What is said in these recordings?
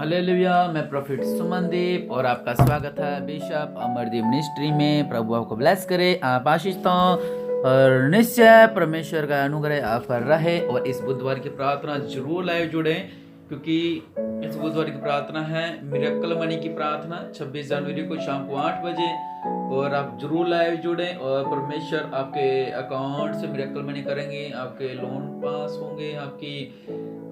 Hallelujah. मैं profit Sumandeep और आपका स्वागत है बिशप अमरदीप मिनिस्ट्री में। प्रभु आपको ब्लेस करे, आप आशीष और निश्चय परमेश्वर का अनुग्रह आप पर रहे। और इस बुधवार की प्रार्थना जरूर लाइव जुड़े, क्योंकि इस बुधवार की प्रार्थना है मिरेकल मनी की प्रार्थना 26 जनवरी को शाम को 8 बजे। और आप जरूर लाइव जुड़े और परमेश्वर आपके अकाउंट से मिरेकल मनी करेंगे, आपके लोन पास होंगे, आपकी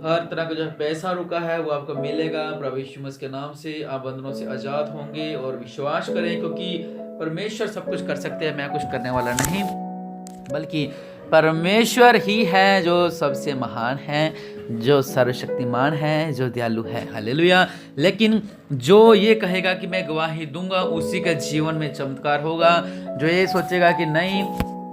हर तरह का जो पैसा रुका है वो आपको मिलेगा। प्रभु यीशु मसीह के नाम से आप बंधनों से आजाद होंगे। और विश्वास करें, क्योंकि परमेश्वर सब कुछ कर सकते हैं, मैं कुछ करने वाला नहीं, बल्कि परमेश्वर ही है जो सबसे महान है, जो सर्वशक्तिमान है, जो दयालु है। हालेलुया। लेकिन जो ये कहेगा कि मैं गवाही दूंगा, उसी के जीवन में चमत्कार होगा। जो ये सोचेगा कि नहीं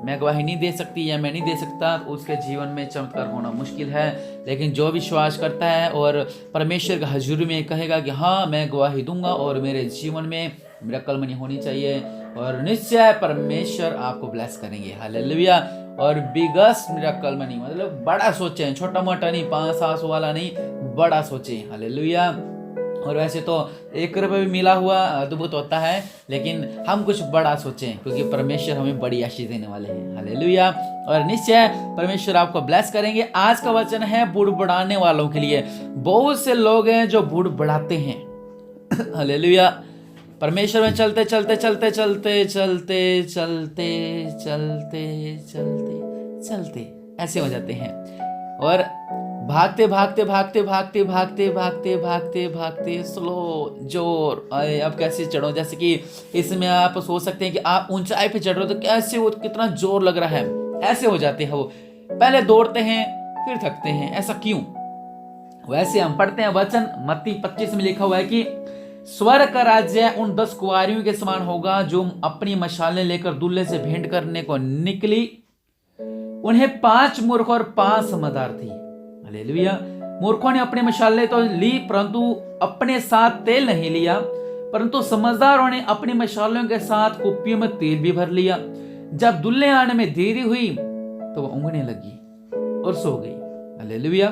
मैं गवाही नहीं दे सकती या मैं नहीं दे सकता, उसके जीवन में चमत्कार होना मुश्किल है। लेकिन जो विश्वास करता है और परमेश्वर का हजूरी में कहेगा कि हाँ मैं गवाही दूंगा और मेरे जीवन में मिरेकल मनी होनी चाहिए, और निश्चय परमेश्वर आपको ब्लेस करेंगे। हालेलुया। और बिगेस्ट मिरेकल मनी मतलब बड़ा सोचें, छोटा मोटा नहीं, 500 वाला नहीं, बड़ा सोचें। हालेलुया। और वैसे तो 1 रुपये भी मिला हुआ अद्भुत होता है, लेकिन हम कुछ बड़ा सोचें, क्योंकि परमेश्वर हमें बड़ी आशीष देने वाले हैं। हालेलुया। और निश्चय परमेश्वर आपको ब्लेस करेंगे। आज का वचन है बुड़बुड़ाने वालों के लिए। बहुत से लोग हैं जो बुड़बुड़ाते हैं। हालेलुया। परमेश्वर में चलते चलते चलते चलते चलते चलते चलते चलते चलते ऐसे हो जाते हैं, और भागते भागते भागते भागते भागते भागते भागते भागते स्लो जोर। अब कैसे चढ़ो, जैसे कि इसमें आप सोच सकते हैं कि आप ऊंचाई पे चढ़ रहे हो तो कैसे वो कितना जोर लग रहा है, ऐसे हो जाते हैं। वो पहले दौड़ते हैं फिर थकते हैं, ऐसा क्यों? वैसे हम पढ़ते हैं वचन मत्ती 25 में लिखा हुआ है कि स्वर्ग का राज्य उन 10 कुंवारियों के समान होगा जो अपनी मशालें लेकर दूल्हे से भेंट करने को निकली। उन्हें 5 मूर्ख और 5 समझदार थी। हालेलुया। मूर्खों ने अपनी मशालें तो ली, परंतु अपने साथ तेल नहीं लिया, परंतु समझदारों ने अपनी मशालों के साथ कुप्पियों में तेल भी भर लिया। जब दूल्हे आने में देरी हुई तो वह ऊँघने लगी और सो गई। हालेलुया।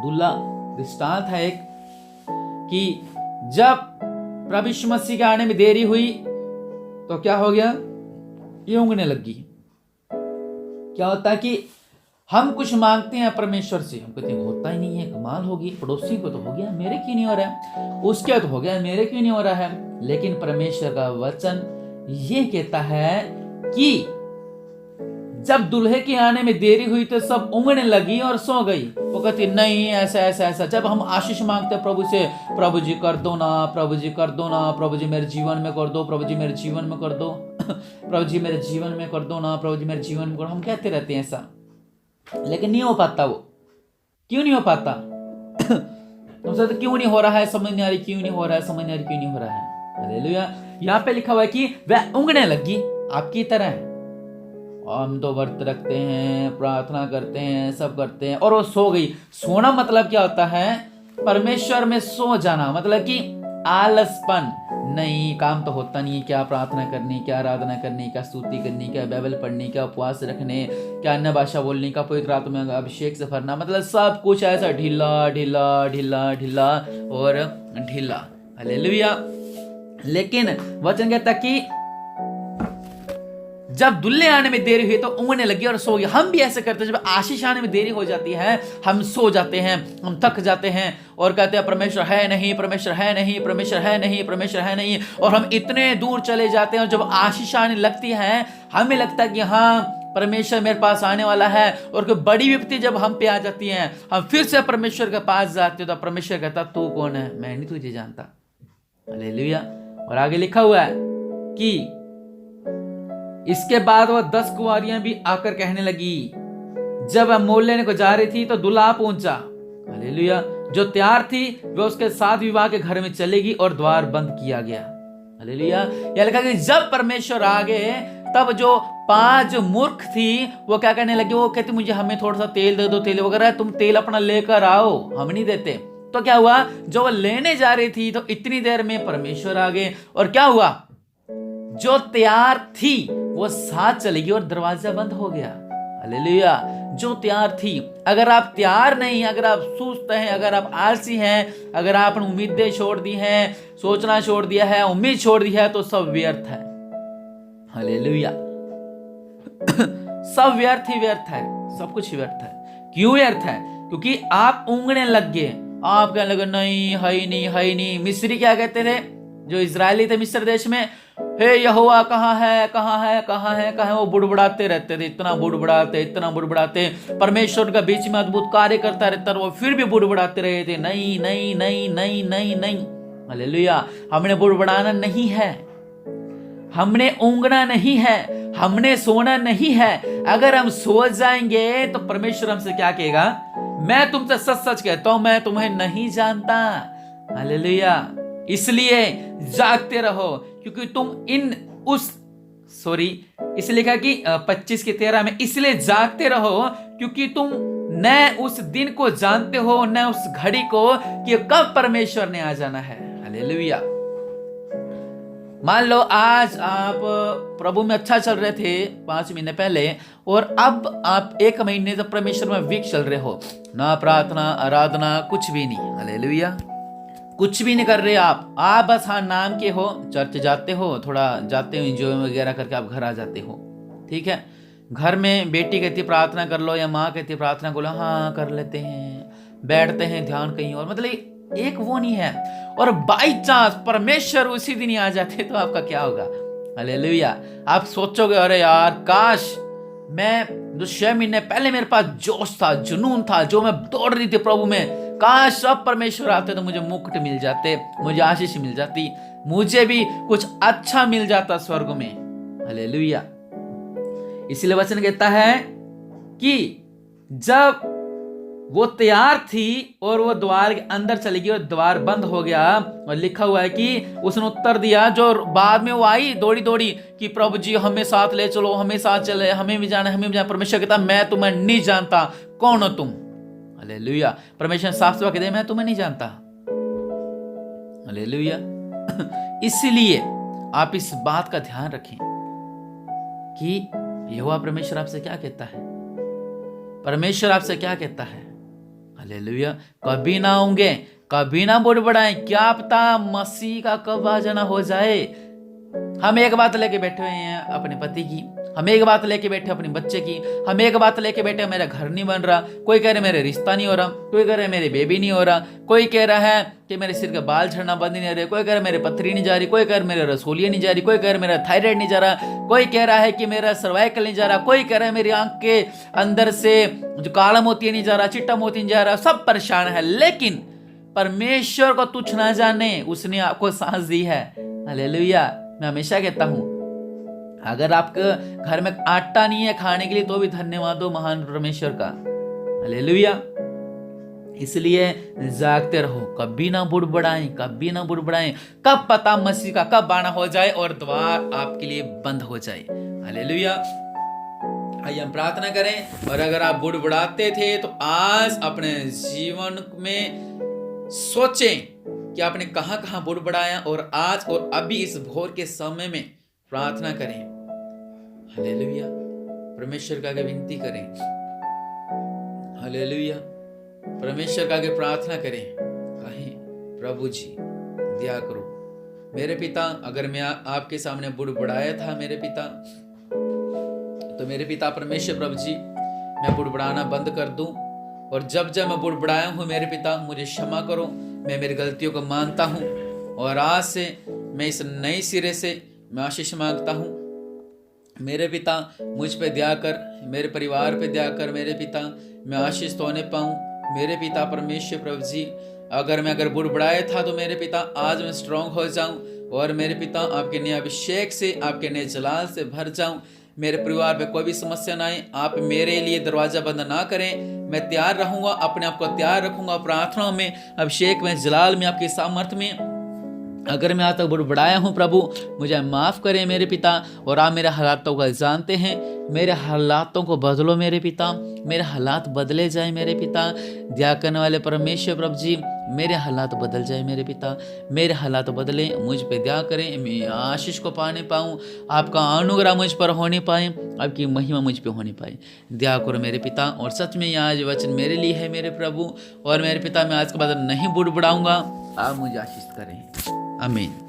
दूल्हा दृष्टांत है एक, कि जब प्रभु यीशु मसीह के आने में देरी हुई तो क्या हो गया, ये ऊँघने लगी। क्या होता है कि हम कुछ मांगते हैं परमेश्वर से, हम कहते हैं होता ही नहीं है, कमाल होगी, पड़ोसी को तो हो गया, मेरे क्यों नहीं हो रहा है, उसके तो हो गया, मेरे क्यों नहीं हो रहा है। लेकिन परमेश्वर का वचन ये कहता है कि जब दूल्हे के आने में देरी हुई तो सब ऊँघने लगी और सो गई। वो कहती नहीं ऐसा ऐसा ऐसा। जब हम आशीष मांगते हैं प्रभु से, प्रभु जी कर दो ना, प्रभु जी कर दो ना, प्रभु जी मेरे जीवन में कर दो, प्रभु जी मेरे जीवन में कर दो, प्रभु जी मेरे जीवन में कर दो ना, प्रभु जी मेरे जीवन में कर दो, हम कहते रहते हैं ऐसा, लेकिन नहीं हो पाता। वो क्यों नहीं हो पाता? तुमसे तो क्यों नहीं हो रहा है, समझ नहीं आ रही, क्यों नहीं हो रहा है, समझ नहीं आ रही, क्यों नहीं हो रहा है। हालेलुया। यहाँ पे लिखा हुआ है कि वह ऊँघने लगी, आपकी तरह है। हम तो व्रत रखते हैं, प्रार्थना करते हैं, सब करते हैं, और वो सो गई। सोना मतलब क्या होता है? परमेश्वर में सो जाना, मतलब कि आलसपन। नहीं, काम तो होता नहीं है, क्या प्रार्थना करनी, क्या आराधना करनी, क्या स्तुति करनी, क्या बाइबल पढ़नी, क्या उपवास रखने, क्या अन्य भाषा बोलने, का पवित्र आत्मा में अभिषेक से भरना, मतलब सब कुछ ऐसा ढीला ढीला ढीला ढीला और ढीला। हालेलुया। लेकिन वचन कहता कि जब दूल्हे आने में देरी हुई तो ऊँघने लगी और सो गई। हम भी ऐसे करते हैं, जब आशीष आने में देरी हो जाती है हम सो जाते हैं, हम थक जाते हैं और कहते हैं परमेश्वर है नहीं, परमेश्वर है नहीं, परमेश्वर है नहीं, परमेश्वर है नहीं, और हम इतने दूर चले जाते हैं। और जब आशीष आने लगती है हमें लगता है कि हाँ परमेश्वर मेरे पास आने वाला है, और कोई बड़ी विपत्ति जब हम पे आ जाती है, हम फिर से परमेश्वर के पास जाते हो तो परमेश्वर कहता तू कौन है, मैं नहीं तुझे जानता। हालेलुया। और आगे लिखा हुआ है कि इसके बाद वह 10 कुंवारियां भी आकर कहने लगी। जब वह मोल लेने को जा रही थी तो दूल्हा पहुंचा। हालेलुया। जो तैयार थी वह उसके साथ विवाह के घर में चलेगी और द्वार बंद किया गया। हालेलुया। यह लिखा कि जब परमेश्वर आ गए तब जो 5 मूर्ख थी वो क्या कहने लगी, वो कहती मुझे हमें थोड़ा सा तेल दे दो, तेल वगैरह तुम तेल अपना लेकर आओ, हम नहीं देते। तो क्या हुआ, जो वो लेने जा रही थी तो इतनी देर में परमेश्वर आ गए, और क्या हुआ, जो तैयार थी वो साथ चलेगी और दरवाजा बंद हो गया। हालेलुया। जो तैयार थी। अगर आप तैयार नहीं, अगर आप सुस्त हैं, अगर आप आलसी हैं, अगर आपने उम्मीदें छोड़ दी हैं, सोचना छोड़ दिया है, उम्मीद छोड़ दी है, तो सब व्यर्थ है। हालेलुया। सब व्यर्थ ही व्यर्थ है, सब कुछ व्यर्थ है। क्यों व्यर्थ है? क्योंकि आप ऊँगने लग गए। आप कहने लगे नहीं, है ही नहीं, है ही नहीं। मिस्री क्या कहते थे, जो इजरायली थे मिस्र देश में, हे यहोवा कहाँ है, कहाँ है, कहाँ है, कहाँ है? वो बुड़बुड़ाते रहते थे, इतना बुड़बुड़ाते, इतना बुड़बुड़ाते। परमेश्वर का बीच में अद्भुत कार्य करता रहता, वो फिर भी बुड़बुड़ाते रहे थे, नहीं नहीं नहीं नहीं नहीं नहीं। हालेलुया। हमने बुड़बुड़ाना नहीं है, हमने ऊँगना नहीं है, हमने सोना नहीं है। अगर हम सो जाएंगे तो परमेश्वर हमसे क्या कहेगा? मैं तुमसे सच सच कहता हूं, मैं तुम्हें नहीं जानता। हालेलुया। इसलिए जागते रहो, क्योंकि तुम इसलिए लिखा कि 25:13 में, इसलिए जागते रहो क्योंकि तुम न उस दिन को जानते हो, न उस घड़ी को कि कब परमेश्वर ने आ जाना है। हालेलुया। मान लो आज आप प्रभु में अच्छा चल रहे थे 5 महीने पहले, और अब आप 1 महीने से परमेश्वर में वीक चल रहे हो, ना प्रार्थना, आराधना, कुछ भी नहीं। हालेलुया। कुछ भी नहीं कर रहे आप बस हाँ नाम के हो, चर्च जाते हो, थोड़ा जाते हो, एंजॉय वगैरह करके आप घर आ जाते हो। ठीक है, घर में बेटी कहती प्रार्थना कर लो, या माँ कहती प्रार्थना कर लो, हाँ कर लेते हैं, बैठते हैं ध्यान कहीं और, मतलब एक वो नहीं है। और बाई चांस परमेश्वर उसी दिन ही आ जाते तो आपका क्या होगा? हालेलुया। आप सोचोगे अरे यार काश मैं जो 6 महीने पहले मेरे पास जोश था, जुनून था, जो मैं दौड़ रही थी प्रभु में, काश सब परमेश्वर आते तो मुझे मुकुट मिल जाते, मुझे आशीष मिल जाती, मुझे भी कुछ अच्छा मिल जाता स्वर्ग में। हालेलुया। इसलिए वचन कहता है कि जब वो तैयार थी और वो द्वार के अंदर चली गई और द्वार बंद हो गया, और लिखा हुआ है कि उसने उत्तर दिया, जो बाद में वो आई दौड़ी दौड़ी कि प्रभु जी हमें साथ ले चलो, हमें साथ चले, हमें भी जाना, हमें भी जाना। परमेश्वर कहता मैं तुम्हें नहीं जानता, कौन हो तुम? हालेलुया। परमेश्वर साफ साफ कहते मैं तुम्हें नहीं जानता। हालेलुया। इसलिए आप इस बात का ध्यान रखें कि यहोवा परमेश्वर आपसे क्या कहता है, परमेश्वर आपसे क्या कहता है। हालेलुया। कभी ना होंगे, कभी ना बुड़बड़ाएं, क्या पता मसीह का कब आ जाना हो जाए। हम एक बात लेके बैठे हुए हैं अपने पति की, हम एक बात लेके बैठे अपने बच्चे की, हम एक बात लेके बैठे मेरा घर नहीं बन रहा, कोई कह रहे मेरे रिश्ता नहीं हो रहा, कोई कह रहे मेरे बेबी नहीं हो रहा, कोई कह रहा है कि मेरे सिर के बाल झड़ना बंद नहीं रहे, कोई कह रहा मेरे पथरी नहीं जा रही, कोई कह रहा मेरे रसोलियाँ नहीं जा रही, कोई कह रहा मेरा थायराइड नहीं जा रहा, कोई कह रहा है कि मेरा सर्वाइकल नहीं जा रहा, कोई कह रहा है मेरी आंख के अंदर से जो काला मोती नहीं जा रहा, चिट्टा मोती नहीं जा रहा, सब परेशान है। लेकिन परमेश्वर को तुच्छ ना जाने, उसने आपको सांस दी है। हालेलुया। मैं हमेशा कहता हूं अगर आपके घर में आटा नहीं है खाने के लिए तो भी धन्यवाद दो महान परमेश्वर का। हालेलुया। इसलिए जागते रहो, कभी ना बुड़बड़ाएं, कभी ना बुड़बड़ाएं। कब पता मसीह का कब आना हो जाए और द्वार आपके लिए बंद हो जाए। हालेलुया। आइए हम प्रार्थना करें। और अगर आप बुड़बुड़ाते थे तो आज अपने जीवन में सोचें कि आपने कहां कहां बुड़बुड़ाया, और आज और अभी इस भोर के समय में प्रार्थना करें। हालेलुया। परमेश्वर का आगे विनती करें। हालेलुया। परमेश्वर का आगे प्रार्थना करें, कहें प्रभु जी दया करो मेरे पिता। अगर मैं आपके सामने बुड़बुड़ाया था मेरे पिता, तो मेरे पिता परमेश्वर प्रभु जी मैं बुड़बुड़ाना बंद कर दूं, और जब जब मैं बुड़बुड़ाया हूं मेरे पिता मुझे क्षमा करो। मैं मेरी गलतियों को मानता हूं, और आज से मैं इस नए सिरे से मैं आशीष मांगता हूं। मेरे पिता मुझ पे दया कर, मेरे परिवार पे दया कर मेरे पिता, मैं आशीष होने पाऊं मेरे पिता परमेश्वर प्रभु जी। अगर बुड़बुड़ाया था तो मेरे पिता आज मैं स्ट्रांग हो जाऊं, और मेरे पिता आपके नए अभिषेक से, आपके नए जलाल से भर जाऊं। मेरे परिवार पे कोई भी समस्या ना आए, आप मेरे लिए दरवाजा बंद ना करें। मैं तैयार रहूंगा, अपने आप को तैयार रखूंगा प्रार्थनाओं में, अभिषेक में, जलाल में, आपके सामर्थ्य में। अगर मैं आज तक बुड़बुड़ाया हूँ प्रभु मुझे माफ़ करें मेरे पिता, और आप मेरे हालातों को जानते हैं, मेरे हालातों को बदलो मेरे पिता। मेरे हालात बदले जाए मेरे पिता। दया करने वाले परमेश्वर प्रभु जी, मेरे हालात बदल जाए मेरे पिता, मेरे हालात बदले, मुझ पे दया करें, मैं आशीष को पाने पाऊँ, आपका अनुग्रह मुझ पर होने पाए, आपकी महिमा मुझ पे होने पाए। दया करो मेरे पिता। और सच में ये आज वचन मेरे लिए है मेरे प्रभु और मेरे पिता। मैं आज के बाद नहीं बुड़बुड़ाऊंगा, आप मुझे आशीष करें। आमीन।